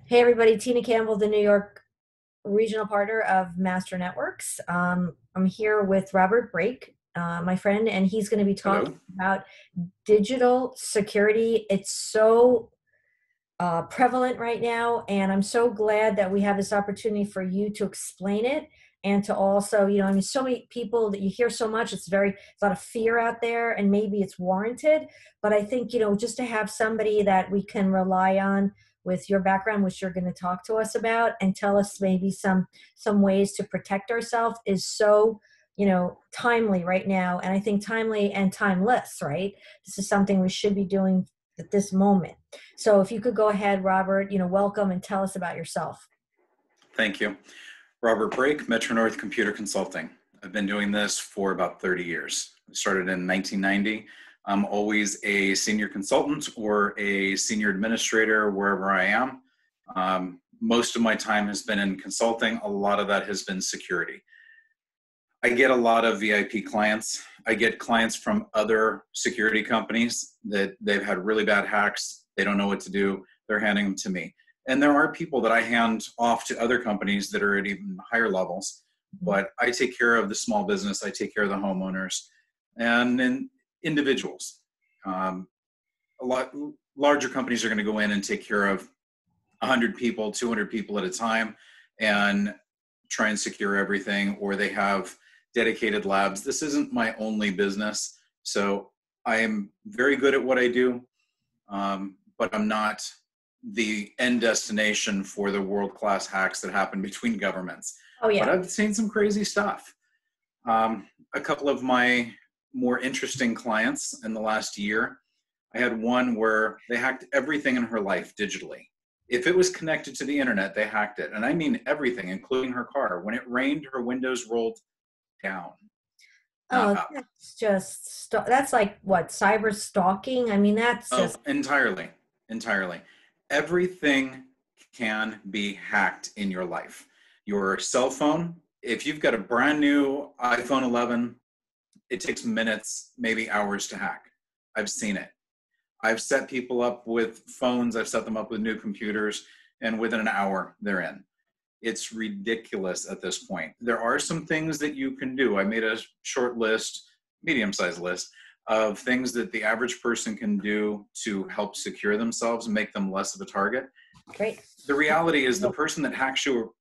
Hey everybody, Tina Campbell, the New York regional partner of Master Networks. I'm here with Robert Brake, my friend, and he's going to be talking Hello. about digital security. It's so prevalent right now, and I'm so glad that we have this opportunity for you to explain it and to also, I mean, so many people that you hear so much, it's a lot of fear out there, and maybe it's warranted. But I think, just to have somebody that we can rely on with your background, which you're going to talk to us about, and tell us maybe some ways to protect ourselves is so timely right now. And I think timely and timeless, right? This is something we should be doing at this moment. So if you could go ahead, Robert, welcome and tell us about yourself. Thank you. Robert Brake, Metro North Computer Consulting. I've been doing this for about 30 years. I started in 1990. I'm always a senior consultant or a senior administrator wherever I am. Most of my time has been in consulting. A lot of that has been security. I get a lot of VIP clients. I get clients from other security companies that they've had really bad hacks. They don't know what to do. They're handing them to me. And there are people that I hand off to other companies that are at even higher levels. But I take care of the small business. I take care of the homeowners and then individuals. A lot larger companies are going to go in and take care of 100 people, 200 people at a time and try and secure everything, or they have dedicated labs. This isn't my only business, so I am very good at what I do, but I'm not the end destination for the world-class hacks that happen between governments. Oh But yeah. I've seen some crazy stuff. A couple of my more interesting clients in the last year, I had one where they hacked everything in her life digitally. If it was connected to the internet, they hacked it. And I mean everything, including her car. When it rained, her windows rolled down, not Oh, up. that's like what, cyber stalking? I mean, that's Oh, just, entirely, entirely. Everything can be hacked in your life. Your cell phone, if you've got a brand new iPhone 11, it takes minutes, maybe hours to hack. I've seen it. I've set people up with phones, I've set them up with new computers, and within an hour, they're in. It's ridiculous at this point. There are some things that you can do. I made a short list, medium-sized list, of things that the average person can do to help secure themselves and make them less of a target. great. The reality is the person that hacks you,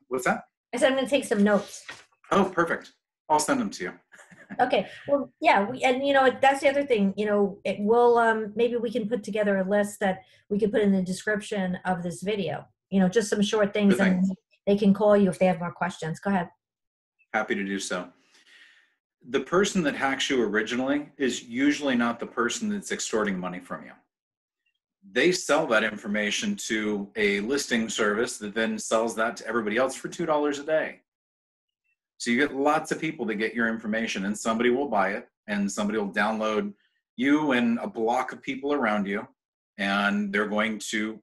what's that? I said I'm going to take some notes. Oh, perfect. I'll send them to you. Okay. Well, yeah, and that's the other thing, it will, maybe we can put together a list that we can put in the description of this video, just some short Good things, thing. and they can call you if they have more questions. Go ahead. Happy to do so. The person that hacks you originally is usually not the person that's extorting money from you. They sell that information to a listing service that then sells that to everybody else for $2 a day. So you get lots of people that get your information, and somebody will buy it, and somebody will download you and a block of people around you, and they're going to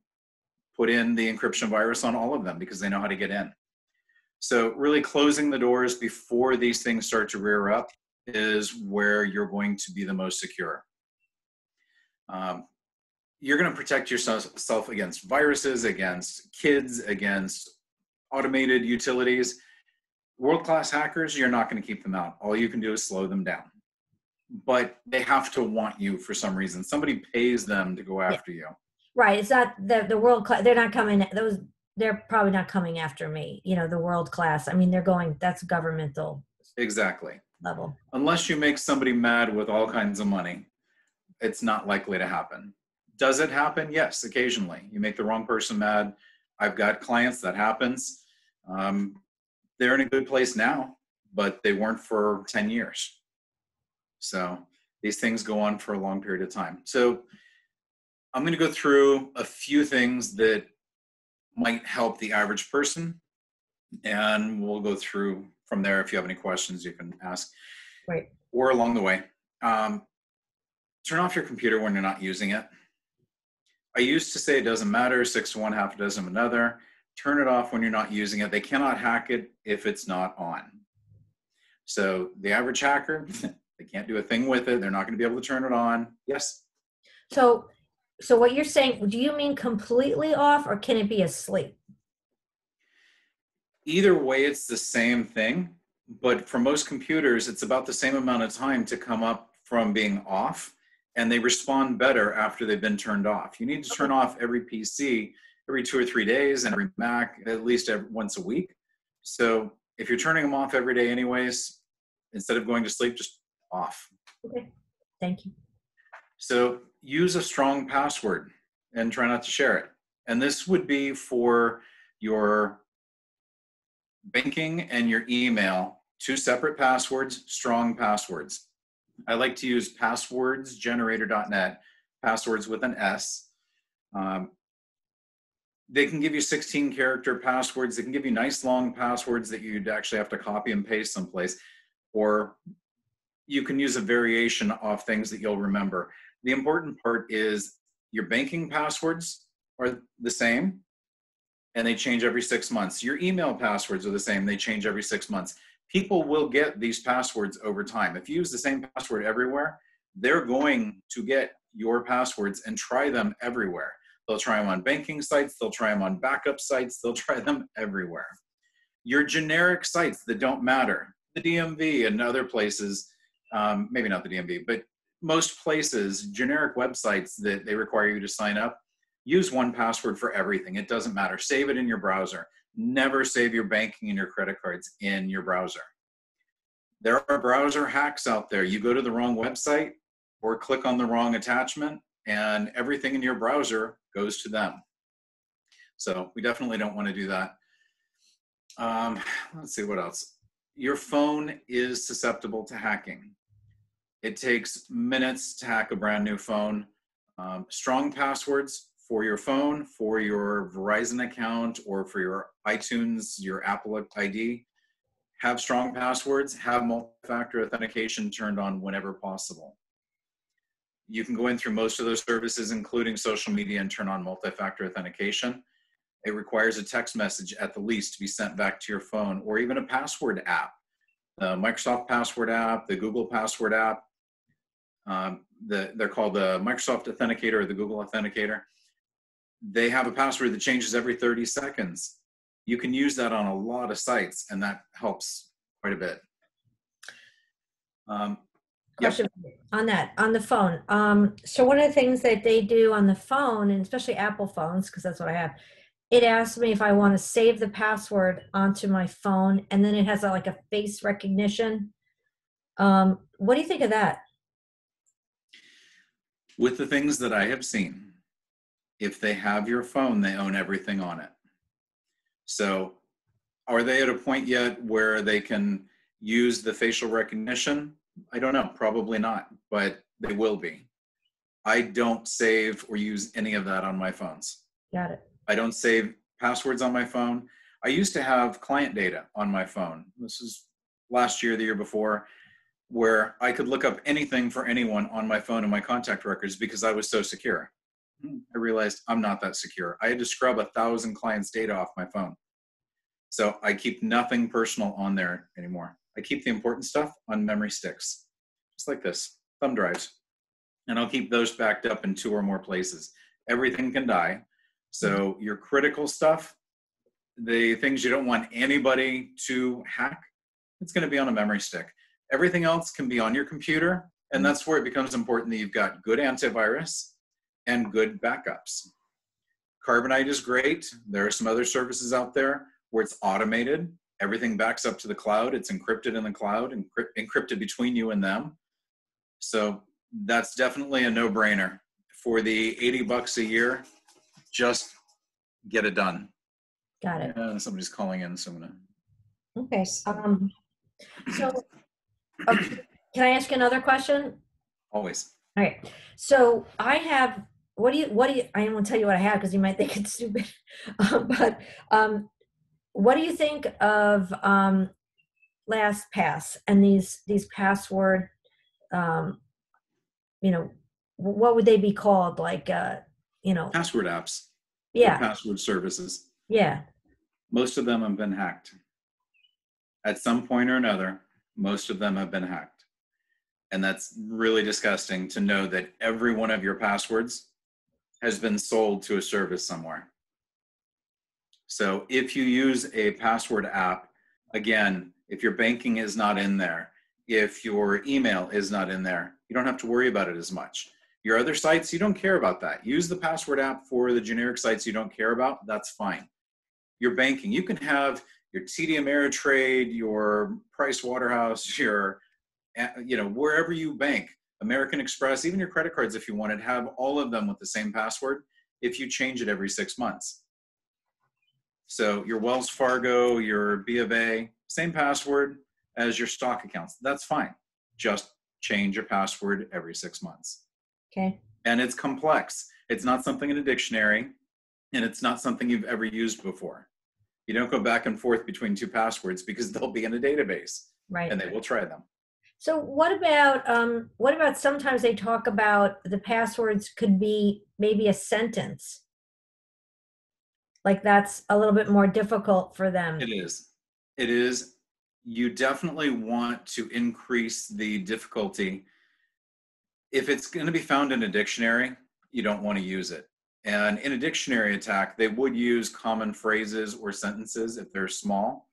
put in the encryption virus on all of them because they know how to get in. So really closing the doors before these things start to rear up is where you're going to be the most secure. You're going to protect yourself against viruses, against kids, against automated utilities. World-class hackers, you're not going to keep them out. All you can do is slow them down. But they have to want you for some reason. Somebody pays them to go Yeah. after you. Right. It's not the world class. They're not coming. They're probably not coming after me. The world class. I mean, they're going. That's governmental Exactly. level. Unless you make somebody mad with all kinds of money, it's not likely to happen. Does it happen? Yes, occasionally. You make the wrong person mad. I've got clients that happens. They're in a good place now, but they weren't for 10 years. So these things go on for a long period of time. So I'm going to go through a few things that might help the average person, and we'll go through from there. If you have any questions, you can ask, Right. or along the way. Turn off your computer when you're not using it. I used to say it doesn't matter, 6 to 1, half a dozen of another. Turn it off when you're not using it. They cannot hack it if it's not on. So the average hacker, they can't do a thing with it. They're not going to be able to turn it on. Yes? So So what you're saying, do you mean completely off or can it be asleep? Either way, it's the same thing, but for most computers, it's about the same amount of time to come up from being off, and they respond better after they've been turned off. You need to turn Okay. off every PC every 2 or 3 days and every Mac at least once a week. So if you're turning them off every day anyways, instead of going to sleep, just off. Okay. Thank you. So use a strong password and try not to share it. And this would be for your banking and your email, two separate passwords, strong passwords. I like to use passwordsgenerator.net, passwords with an S. Um, they can give you 16 character passwords. They can give you nice long passwords that you'd actually have to copy and paste someplace, or you can use a variation of things that you'll remember. The important part is your banking passwords are the same, and they change every 6 months. Your email passwords are the same, they change every 6 months. People will get these passwords over time. If you use the same password everywhere, they're going to get your passwords and try them everywhere. They'll try them on banking sites, they'll try them on backup sites, they'll try them everywhere. Your generic sites that don't matter, the DMV and other places, maybe not the DMV, but most places, generic websites that they require you to sign up, use one password for everything. It doesn't matter. Save it in your browser. Never save your banking and your credit cards in your browser. There are browser hacks out there. You go to the wrong website or click on the wrong attachment, and everything in your browser goes to them. So we definitely don't want to do that. Let's see what else. Your phone is susceptible to hacking. It takes minutes to hack a brand new phone. Strong passwords for your phone, for your Verizon account, or for your iTunes, your Apple ID. Have strong passwords, have multi-factor authentication turned on whenever possible. You can go in through most of those services, including social media, and turn on multi-factor authentication. It requires a text message at the least to be sent back to your phone, or even a password app. The Microsoft Password app, the Google Password app, they're called the Microsoft Authenticator or the Google Authenticator. They have a password that changes every 30 seconds. You can use that on a lot of sites, and that helps quite a bit. Question on that, on the phone. So one of the things that they do on the phone, and especially Apple phones, because that's what I have, it asks me if I want to save the password onto my phone, and then it has like a face recognition. What do you think of that? With the things that I have seen, if they have your phone, they own everything on it. So are they at a point yet where they can use the facial recognition? I don't know, probably not, but they will be. I don't save or use any of that on my phones. Got it. I don't save passwords on my phone. I used to have client data on my phone. This is last year, the year before, where I could look up anything for anyone on my phone in my contact records because I was so secure. I realized I'm not that secure. I had to scrub 1,000 clients' data off my phone. So I keep nothing personal on there anymore. I keep the important stuff on memory sticks, just like this, thumb drives. And I'll keep those backed up in 2 or more places. Everything can die. So your critical stuff, the things you don't want anybody to hack, it's going to be on a memory stick. Everything else can be on your computer. And that's where it becomes important that you've got good antivirus and good backups. Carbonite is great. There are some other services out there where it's automated. Everything backs up to the cloud. It's encrypted in the cloud, encrypted between you and them. So that's definitely a no-brainer. For the $80 a year, just get it done. Got it. Somebody's calling in, so I'm gonna. Okay. So okay. Can I ask you another question? Always. All right. So I have, what do you, I won't tell you what I have because you might think it's stupid. But what do you think of LastPass and these password, you know, what would they be called? Like, Password apps. yeah, Password services. yeah. Most of them have been hacked. At some point or another, most of them have been hacked. And that's really disgusting to know that every one of your passwords has been sold to a service somewhere. So if you use a password app, again, if your banking is not in there, if your email is not in there, you don't have to worry about it as much. Your other sites, you don't care about that. Use the password app for the generic sites you don't care about. That's fine. Your banking, you can have your TD Ameritrade, your Price Waterhouse, your, wherever you bank, American Express, even your credit cards, if you wanted, have all of them with the same password if you change it every 6 months. So your Wells Fargo, your B of A, same password as your stock accounts. That's fine. Just change your password every 6 months. Okay. And it's complex. It's not something in a dictionary, and it's not something you've ever used before. You don't go back and forth between two passwords because they'll be in a database, Right. and they will try them. So what about sometimes they talk about the passwords could be maybe a sentence? Like that's a little bit more difficult for them. It is. It is. You definitely want to increase the difficulty. If it's going to be found in a dictionary, you don't want to use it. And in a dictionary attack, they would use common phrases or sentences if they're small.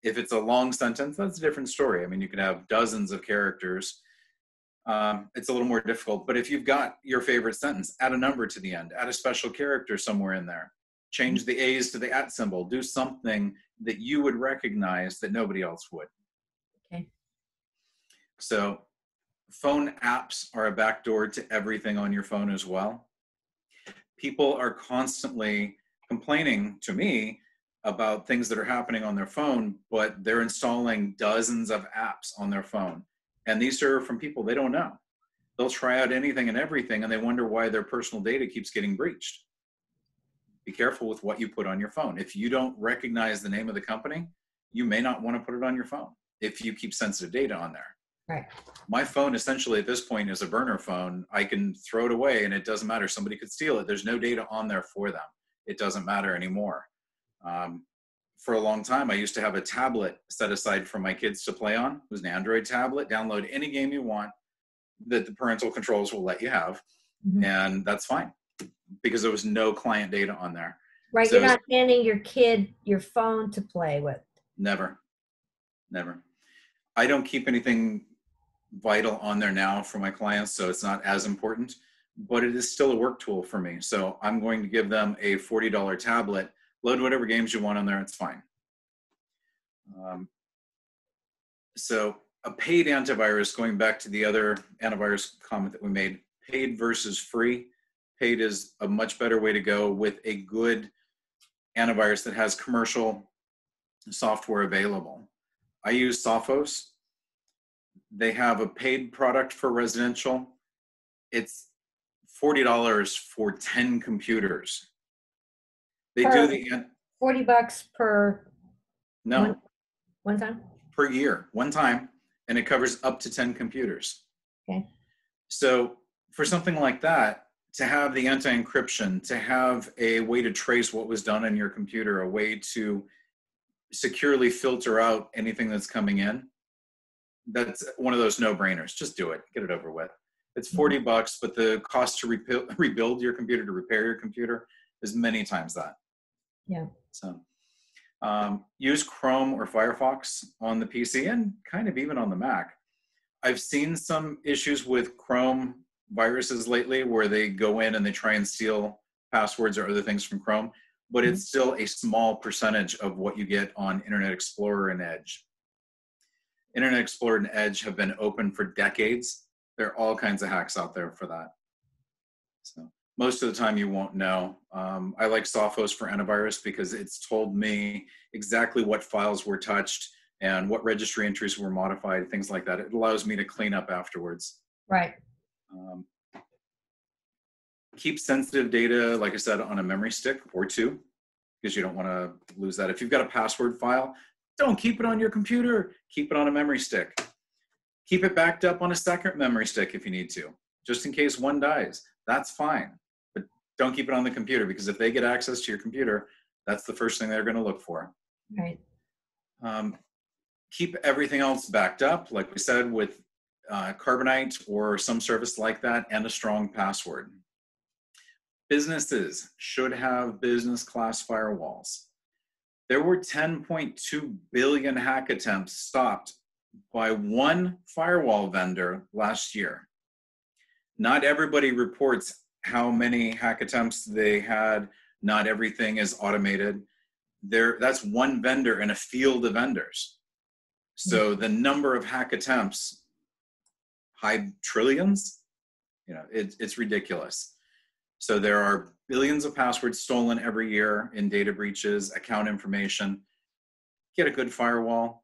If it's a long sentence, that's a different story. I mean, you could have dozens of characters. It's a little more difficult. But if you've got your favorite sentence, add a number to the end, add a special character somewhere in there, change the A's to the at symbol, do something that you would recognize that nobody else would. Okay. So phone apps are a backdoor to everything on your phone as well. People are constantly complaining to me about things that are happening on their phone, but they're installing dozens of apps on their phone. And these are from people they don't know. They'll try out anything and everything, and they wonder why their personal data keeps getting breached. Be careful with what you put on your phone. If you don't recognize the name of the company, you may not want to put it on your phone if you keep sensitive data on there. Right. My phone essentially at this point is a burner phone. I can throw it away and it doesn't matter. Somebody could steal it. There's no data on there for them. It doesn't matter anymore. For a long time, I used to have a tablet set aside for my kids to play on. It was an Android tablet. Download any game you want that the parental controls will let you have. Mm-hmm. And that's fine because there was no client data on there. Right. So you're not handing your kid your phone to play with. Never. I don't keep anything vital on there now for my clients, so it's not as important, but it is still a work tool for me. So I'm going to give them a $40 tablet, load whatever games you want on there, it's fine. So a paid antivirus, going back to the other antivirus comment that we made, paid versus free. Paid is a much better way to go with a good antivirus that has commercial software available. I use Sophos. They have a paid product for residential. It's $40 for 10 computers. They do the $40 per no one time per year, one time, and it covers up to 10 computers. Okay. So for something like that, to have the anti-encryption, to have a way to trace what was done on your computer, a way to securely filter out anything that's coming in, that's one of those no-brainers. Just do it. Get it over with. It's $40, but the cost to rebuild your computer, to repair your computer, is many times that. Yeah. So use Chrome or Firefox on the PC and kind of even on the Mac. I've seen some issues with Chrome viruses lately where they go in and they try and steal passwords or other things from Chrome, but it's still a small percentage of what you get on Internet Explorer and Edge. Internet Explorer and Edge have been open for decades. There are all kinds of hacks out there for that. So most of the time you won't know. I like Sophos for antivirus because it's told me exactly what files were touched and what registry entries were modified, things like that. It allows me to clean up afterwards. Right. Keep sensitive data, like I said, on a memory stick or two, because you don't want to lose that. If you've got a password file, don't keep it on your computer. Keep it on a memory stick. Keep it backed up on a second memory stick if you need to, just in case one dies. That's fine. But don't keep it on the computer, because if they get access to your computer, that's the first thing they're going to look for. Right. Keep everything else backed up, like we said, with Carbonite or some service like that, and a strong password. Businesses should have business class firewalls. There were 10.2 billion hack attempts stopped by one firewall vendor last year. Not everybody reports how many hack attempts they had. Not everything is automated. That's one vendor in a field of vendors. So the number of hack attempts, high trillions, it's ridiculous. So there are billions of passwords stolen every year in data breaches, account information. Get a good firewall.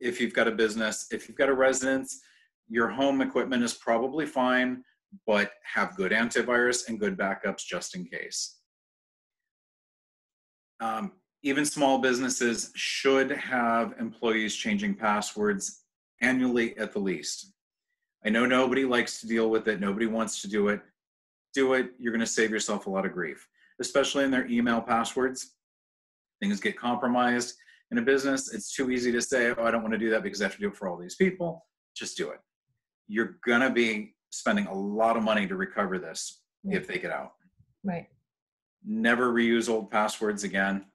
If you've got a business, if you've got a residence, your home equipment is probably fine, but have good antivirus and good backups just in case. Even small businesses should have employees changing passwords annually at the least. I know nobody likes to deal with it. Nobody wants to do it. Do it. You're going to save yourself a lot of grief, especially in their email passwords. Things get compromised. In a business, it's too easy to say, oh, I don't want to do that because I have to do it for all these people. Just do it. You're going to be spending a lot of money to recover this if they get out. Right. Never reuse old passwords again.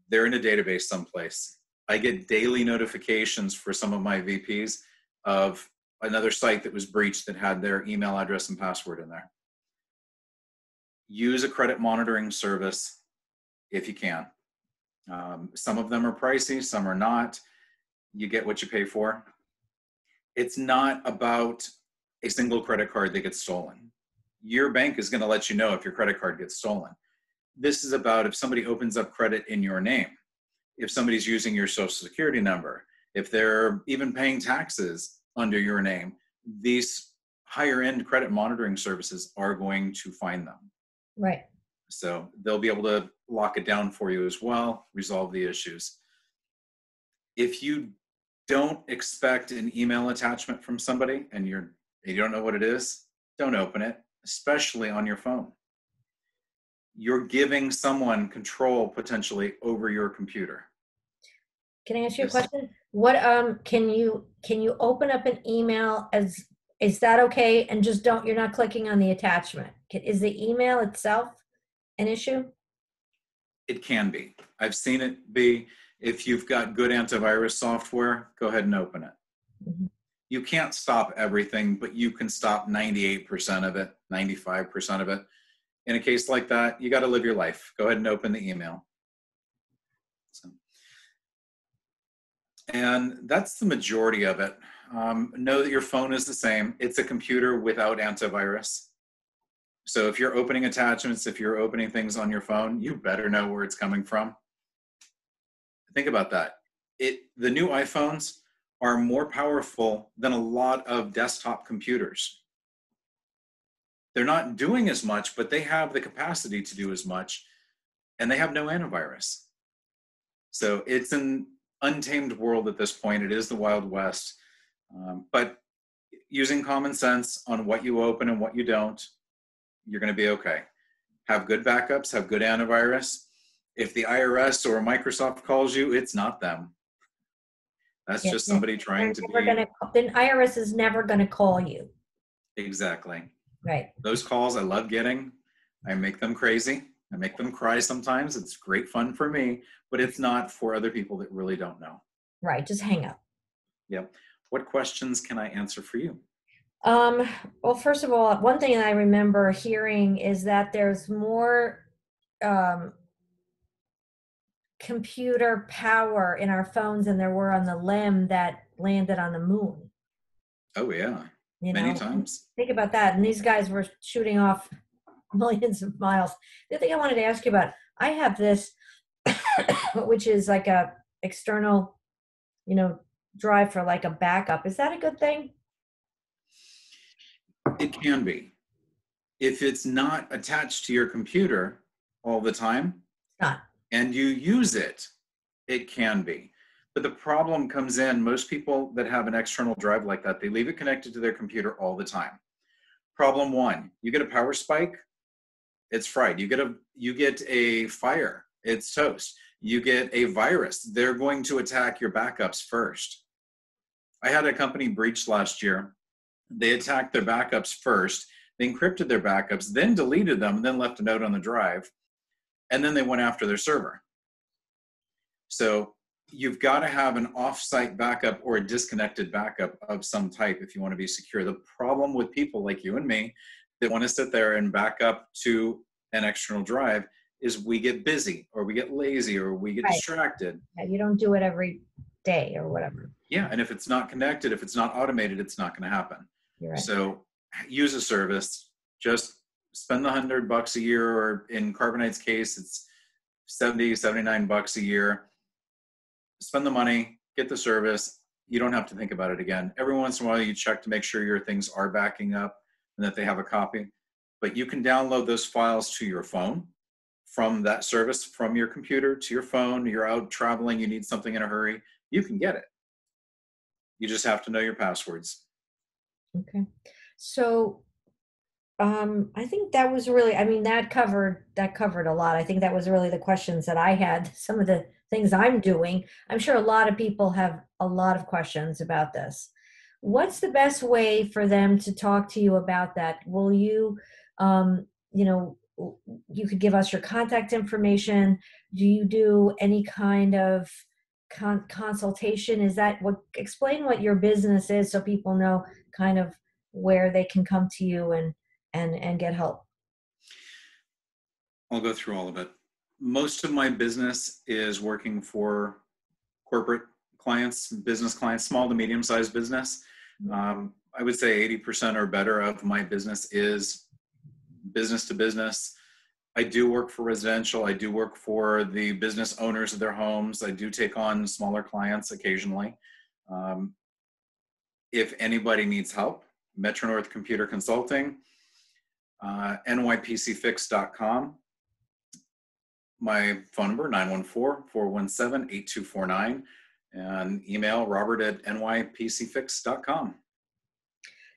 They're in a database someplace. I get daily notifications for some of my VPs of another site that was breached that had their email address and password in there. Use a credit monitoring service if you can. Some of them are pricey, some are not. You get what you pay for. It's not about a single credit card that gets stolen. Your bank is going to let you know if your credit card gets stolen. This is about if somebody opens up credit in your name, if somebody's using your social security number, if they're even paying taxes under your name, these higher end credit monitoring services are going to find them. Right. So they'll be able to lock it down for you as well, resolve the issues. If you don't expect an email attachment from somebody and you don't know what it is, don't open it, especially on your phone. You're giving someone control potentially over your computer. Can I ask you a question? What can you open up an email is that okay? And just you're not clicking on the attachment. Is the email itself an issue? It can be. I've seen it be. If you've got good antivirus software, go ahead and open it. Mm-hmm. You can't stop everything, but you can stop 98% of it, 95% of it. In a case like that, you got to live your life. Go ahead and open the email. And that's the majority of it. Know that your phone is the same. It's a computer without antivirus. So if you're opening attachments, if you're opening things on your phone, you better know where it's coming from. Think about that. The new iPhones are more powerful than a lot of desktop computers. They're not doing as much, but they have the capacity to do as much, and they have no antivirus. So it's an untamed world at this point. It is the Wild West. But using common sense on what you open and what you don't, you're going to be okay. Have good backups, have good antivirus. If the IRS or Microsoft calls you, it's not them. That's just somebody trying to be. The IRS is never going to call you. Exactly. Right. Those calls I love getting. I make them crazy. I make them cry sometimes. It's great fun for me, but it's not for other people that really don't know. Right. Just hang up. Yep. What questions can I answer for you? Well, first of all, one thing I remember hearing is that there's more computer power in our phones than there were on the LEM that landed on the moon. Oh, yeah. Many times. Think about that. And these guys were shooting off millions of miles. The thing I wanted to ask you about, I have this, which is like a external, drive for like a backup. Is that a good thing? It can be. If it's not attached to your computer all the time, not. And you use it, it can be. But the problem comes in, most people that have an external drive like that, they leave it connected to their computer all the time. Problem one, you get a power spike, it's fried. You get a fire, it's toast. You get a virus, they're going to attack your backups first. I had a company breach last year. They attacked their backups first. They encrypted their backups, then deleted them, and then left a note on the drive, and then they went after their server. So you've got to have an off-site backup or a disconnected backup of some type if you want to be secure. The problem with people like you and me that want to sit there and back up to an external drive is we get busy, or we get lazy, or we get distracted. Yeah, you don't do it every day or whatever. Yeah, and if it's not connected, if it's not automated, it's not going to happen. You're right. So use a service. Just spend the $100 a year, or in Carbonite's case, it's $79 a year. Spend the money, get the service. You don't have to think about it again. Every once in a while, you check to make sure your things are backing up and that they have a copy. But you can download those files to your phone from that service, from your computer to your phone. You're out traveling, you need something in a hurry, you can get it. You just have to know your passwords. Okay. So I think that was really, I mean, that covered a lot. I think that was really the questions that I had, some of the things I'm doing. I'm sure a lot of people have a lot of questions about this. What's the best way for them to talk to you about that? Will you, you know, you could give us your contact information. Do you do any kind of consultation? Is that what, explain what your business is so people know kind of where they can come to you and get help. I'll go through all of it. Most of my business is working for corporate clients, business clients, small to medium-sized business. I would say 80% or better of my business is business to business. I do work for residential. I do work for the business owners of their homes. I do take on smaller clients occasionally. If anybody needs help, Metro North Computer Consulting, nypcfix.com. My phone number, 914-417-8249, and email robert@nypcfix.com.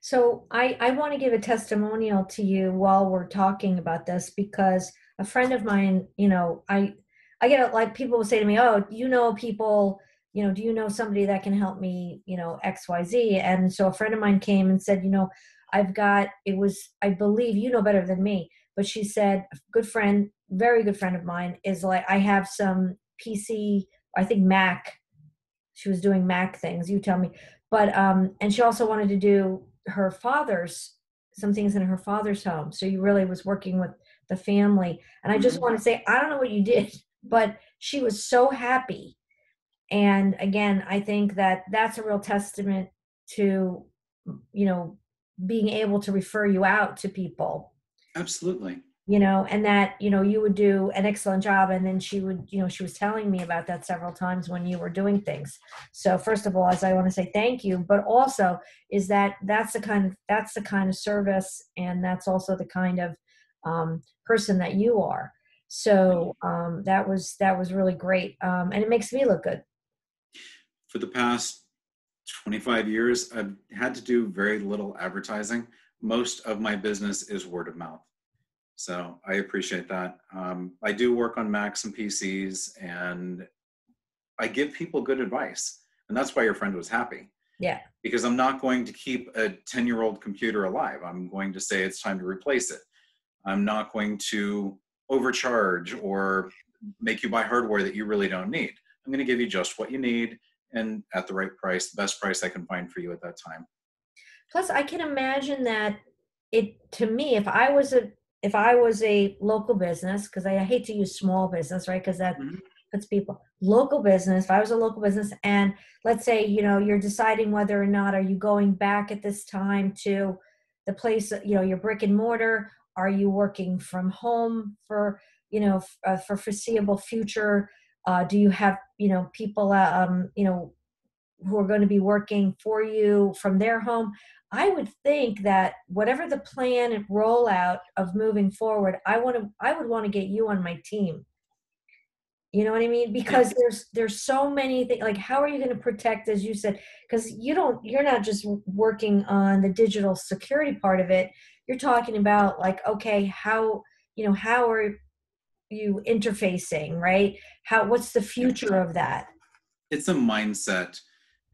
So I want to give a testimonial to you while we're talking about this, because a friend of mine, you know, I get like people will say to me, oh, you know, people, you know, do you know somebody that can help me, you know, XYZ? And so a friend of mine came and said, you know, I've got, it was, I believe you know better than me, but she said, a good friend, very good friend of mine is like, I have some PC, I think Mac, she was doing Mac things, you tell me. But, and she also wanted to do her father's, some things in her father's home. So you really was working with the family. And I just want to say, I don't know what you did, but she was so happy. And again, I think that that's a real testament to, you know, being able to refer you out to people. Absolutely. You know, and that, you know, you would do an excellent job. And then she would, you know, she was telling me about that several times when you were doing things. So first of all, as I want to say thank you, but also is that that's the kind of service, and that's also the kind of person that you are. So that was really great. And it makes me look good. For the past 25 years, I've had to do very little advertising. Most of my business is word of mouth. So I appreciate that. I do work on Macs and PCs, and I give people good advice. And that's why your friend was happy. Yeah. Because I'm not going to keep a 10-year-old computer alive. I'm going to say it's time to replace it. I'm not going to overcharge or make you buy hardware that you really don't need. I'm going to give you just what you need and at the right price, the best price I can find for you at that time. Plus, I can imagine that to me, if I was a local business, because I hate to use small business, right? Because that puts people, local business, if I was a local business, and let's say, you know, you're deciding whether or not, are you going back at this time to the place, you know, your brick and mortar? Are you working from home for, you know, for foreseeable future? Do you have, you know, people, you know, who are going to be working for you from their home? I would think that whatever the plan and rollout of moving forward, I would want to get you on my team. You know what I mean? Because there's so many things, like how are you going to protect, as you said, because you're not just working on the digital security part of it. You're talking about like, okay, how are you interfacing, right? What's the future of that? It's a mindset,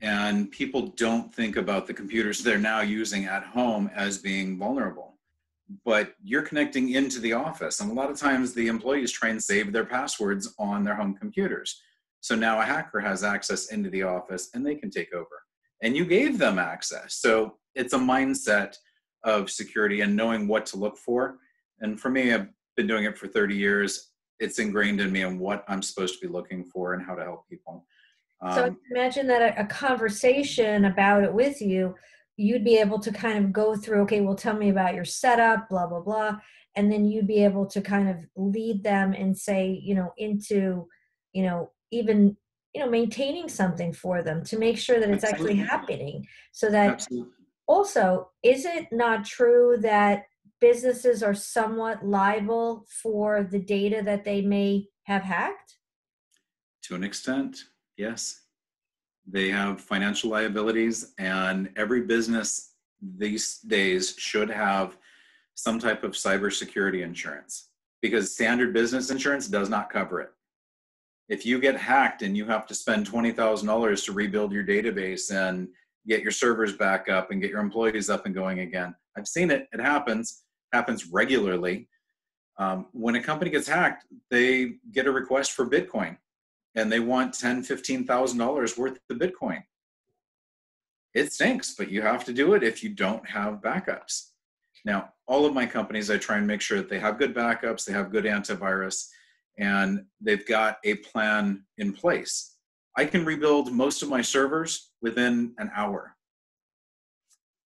and people don't think about the computers they're now using at home as being vulnerable. but you're connecting into the office. And a lot of times the employees try and save their passwords on their home computers. So now a hacker has access into the office and they can take over. And you gave them access. So it's a mindset of security and knowing what to look for. And for me, I've been doing it for 30 years. It's ingrained in me and what I'm supposed to be looking for and how to help people. So imagine that a conversation about it with you, you'd be able to kind of go through, okay, well, tell me about your setup, blah, blah, blah. And then you'd be able to kind of lead them and say, into, even, maintaining something for them to make sure that it's actually Absolutely. happening. So that Absolutely. also, is it not true that businesses are somewhat liable for the data that they may have hacked? To an extent, yes. They have financial liabilities, and every business these days should have some type of cybersecurity insurance because standard business insurance does not cover it. If you get hacked and you have to spend $20,000 to rebuild your database and get your servers back up and get your employees up and going again, I've seen it. It happens regularly. When a company gets hacked, they get a request for Bitcoin and they want $10,000, $15,000 worth of Bitcoin. It stinks, but you have to do it if you don't have backups. Now, all of my companies, I try and make sure that they have good backups, they have good antivirus, and they've got a plan in place. I can rebuild most of my servers within an hour.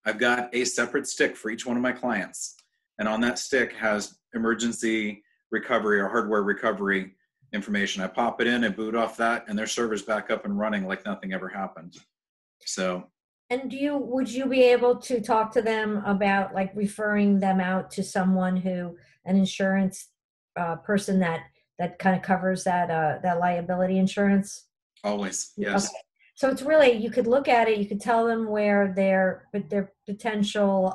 I've got a separate stick for each one of my clients. And on that stick has emergency recovery or hardware recovery information. I pop it in and boot off that, and their server's back up and running like nothing ever happened. So. And would you be able to talk to them about like referring them out to someone an insurance person that kind of covers that liability insurance? Always, yes. Okay. So it's really, you could look at it, you could tell them where their potential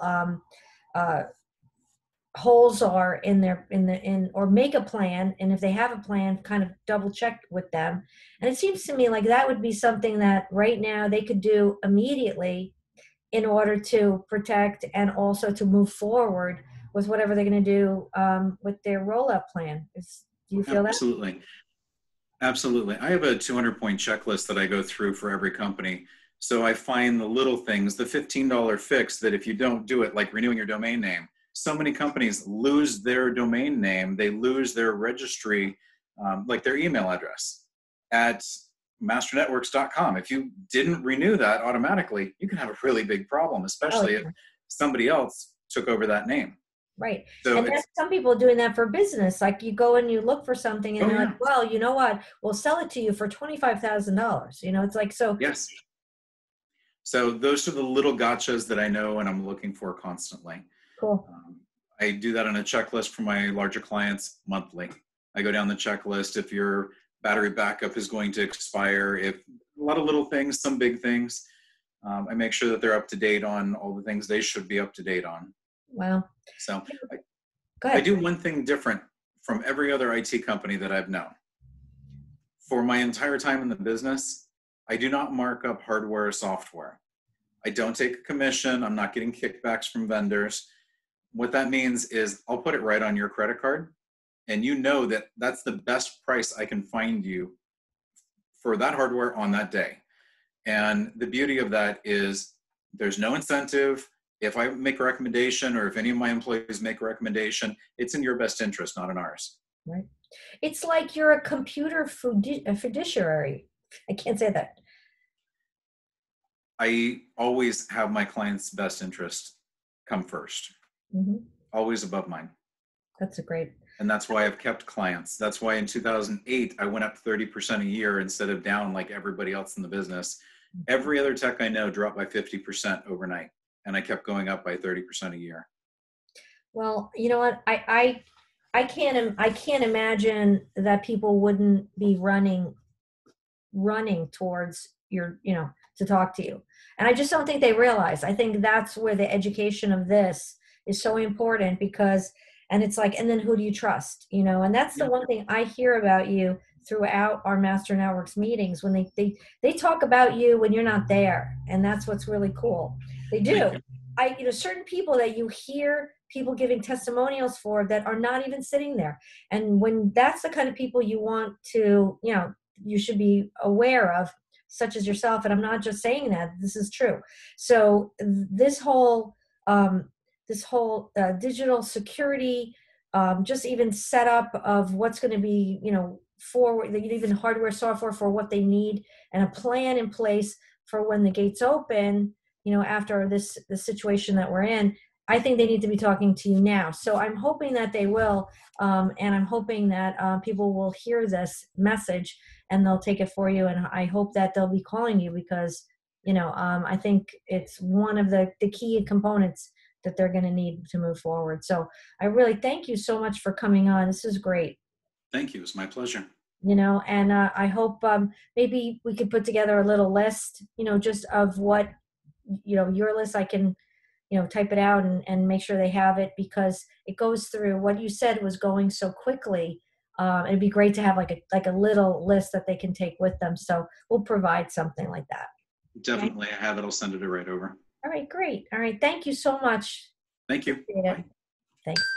holes are or make a plan, and if they have a plan, kind of double check with them. And it seems to me like that would be something that right now they could do immediately in order to protect and also to move forward with whatever they're going to do with their roll-up plan. Do you feel that? Absolutely. Absolutely. I have a 200-point checklist that I go through for every company. So I find the little things, the $15 fix that if you don't do it, like renewing your domain name, so many companies lose their domain name. They lose their registry, like their email address at masternetworks.com. If you didn't renew that automatically, you can have a really big problem, especially if somebody else took over that name. Right. So and some people are doing that for business. Like you go and you look for something and they're like, well, you know what? We'll sell it to you for $25,000. It's like, so. Yes. So those are the little gotchas that I know and I'm looking for constantly. Cool. I do that on a checklist for my larger clients monthly. I go down the checklist if your battery backup is going to expire, if a lot of little things, some big things. I make sure that they're up to date on all the things they should be up to date on. Wow. So Go ahead. I do one thing different from every other IT company that I've known. For my entire time in the business, I do not mark up hardware or software. I don't take a commission. I'm not getting kickbacks from vendors. What that means is I'll put it right on your credit card, and you know that that's the best price I can find you for that hardware on that day. And the beauty of that is there's no incentive. If I make a recommendation or if any of my employees make a recommendation, it's in your best interest, not in ours. Right. It's like you're a computer fiduciary. I can't say that. I always have my client's best interest come first. Mm-hmm. Always above mine. That's a great. And that's why I've kept clients. That's why in 2008, I went up 30% a year instead of down like everybody else in the business. Every other tech I know dropped by 50% overnight. And I kept going up by 30% a year. Well, you know what? I can't imagine that people wouldn't be running towards your, to talk to you. And I just don't think they realize. I think that's where the education of this is so important because, and it's like, and then who do you trust? And that's the one thing I hear about you throughout our Master Networks meetings when they talk about you when you're not there. And that's what's really cool. They do. Certain people that you hear people giving testimonials for that are not even sitting there. And when that's the kind of people you want to, you should be aware of, such as yourself. And I'm not just saying that, this is true. So this whole digital security, just even setup of what's going to be, for even hardware, software for what they need, and a plan in place for when the gates open, after the situation that we're in. I think they need to be talking to you now. So I'm hoping that they will, and I'm hoping that people will hear this message and they'll take it for you. And I hope that they'll be calling you because, I think it's one of the key components that they're going to need to move forward. So I really thank you so much for coming on. This is great. Thank you. It's my pleasure. And I hope maybe we could put together a little list, just of what, your list. I can, type it out and make sure they have it, because it goes through what you said was going so quickly. It'd be great to have like a little list that they can take with them. So we'll provide something like that. Definitely. I have it. I'll send it right over. All right, great. All right. Thank you so much. Thank you. Appreciate it. Bye. Thanks.